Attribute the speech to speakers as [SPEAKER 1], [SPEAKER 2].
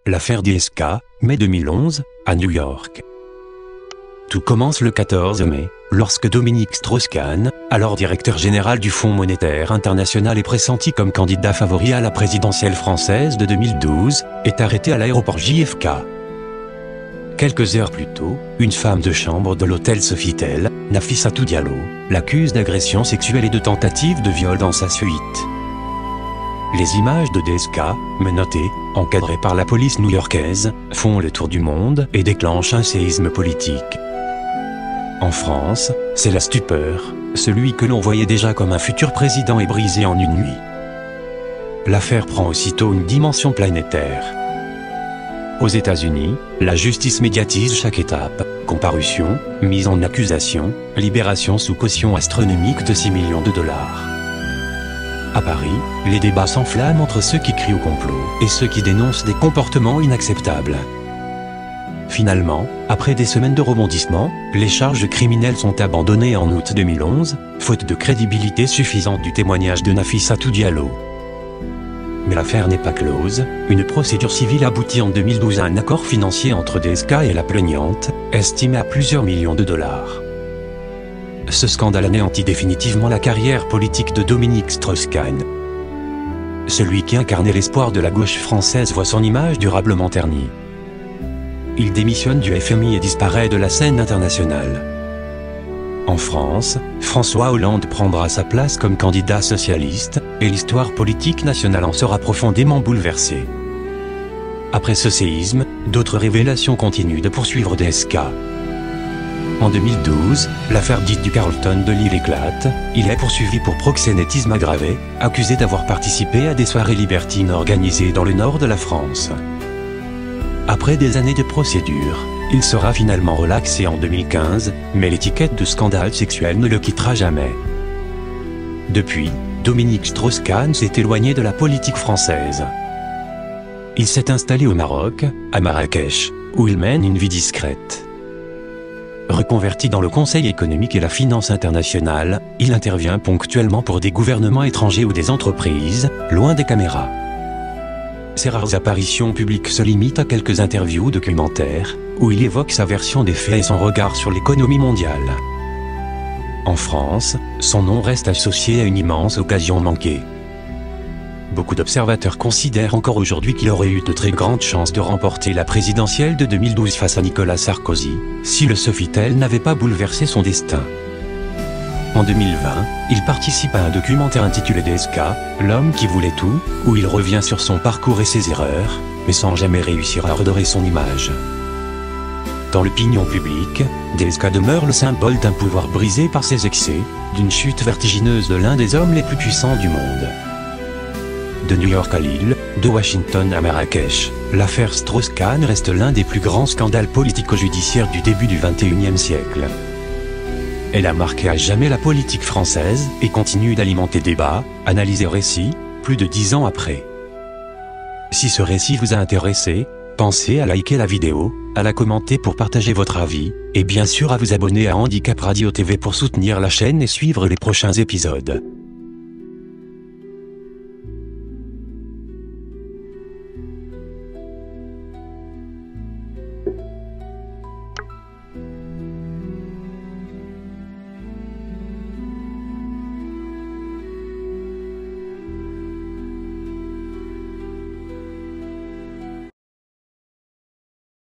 [SPEAKER 1] l'affaire DSK, mai 2011, à New York. Tout commence le 14 mai, lorsque Dominique Strauss-Kahn, alors directeur général du Fonds monétaire international et pressenti comme candidat favori à la présidentielle française de 2012, est arrêté à l'aéroport JFK. Quelques heures plus tôt, une femme de chambre de l'hôtel Sofitel, Nafissatou Diallo, l'accuse d'agression sexuelle et de tentative de viol dans sa suite. Les images de DSK, menottées, encadrées par la police new-yorkaise, font le tour du monde et déclenchent un séisme politique. En France, c'est la stupeur, celui que l'on voyait déjà comme un futur président est brisé en une nuit. L'affaire prend aussitôt une dimension planétaire. Aux États-Unis, la justice médiatise chaque étape, comparution, mise en accusation, libération sous caution astronomique de 6 millions de dollars. À Paris, les débats s'enflamment entre ceux qui crient au complot et ceux qui dénoncent des comportements inacceptables. Finalement, après des semaines de rebondissements, les charges criminelles sont abandonnées en août 2011, faute de crédibilité suffisante du témoignage de Nafissatou Diallo. Mais l'affaire n'est pas close, une procédure civile aboutit en 2012 à un accord financier entre DSK et la plaignante, estimé à plusieurs millions de dollars. Ce scandale anéantit définitivement la carrière politique de Dominique Strauss-Kahn. Celui qui incarnait l'espoir de la gauche française voit son image durablement ternie. Il démissionne du FMI et disparaît de la scène internationale. En France, François Hollande prendra sa place comme candidat socialiste, et l'histoire politique nationale en sera profondément bouleversée. Après ce séisme, d'autres révélations continuent de poursuivre DSK. En 2012, l'affaire dite du Carlton de Lille éclate, il est poursuivi pour proxénétisme aggravé, accusé d'avoir participé à des soirées libertines organisées dans le nord de la France. Après des années de procédure, il sera finalement relaxé en 2015, mais l'étiquette de scandale sexuel ne le quittera jamais. Depuis, Dominique Strauss-Kahn s'est éloigné de la politique française. Il s'est installé au Maroc, à Marrakech, où il mène une vie discrète. Reconverti dans le conseil économique et la finance internationale, il intervient ponctuellement pour des gouvernements étrangers ou des entreprises, loin des caméras. Ses rares apparitions publiques se limitent à quelques interviews documentaires, où il évoque sa version des faits et son regard sur l'économie mondiale. En France, son nom reste associé à une immense occasion manquée. Beaucoup d'observateurs considèrent encore aujourd'hui qu'il aurait eu de très grandes chances de remporter la présidentielle de 2012 face à Nicolas Sarkozy, si le Sofitel n'avait pas bouleversé son destin. En 2020, il participe à un documentaire intitulé DSK, L'homme qui voulait tout, où il revient sur son parcours et ses erreurs, mais sans jamais réussir à redorer son image. Dans l'opinion publique, DSK demeure le symbole d'un pouvoir brisé par ses excès, d'une chute vertigineuse de l'un des hommes les plus puissants du monde. De New York à Lille, de Washington à Marrakech, l'affaire Strauss-Kahn reste l'un des plus grands scandales politico-judiciaires du début du XXIe siècle. Elle a marqué à jamais la politique française et continue d'alimenter débats, analyses et récits, plus de 10 ans après. Si ce récit vous a intéressé, pensez à liker la vidéo, à la commenter pour partager votre avis, et bien sûr à vous abonner à Handicap Radio TV pour soutenir la chaîne et suivre les prochains épisodes.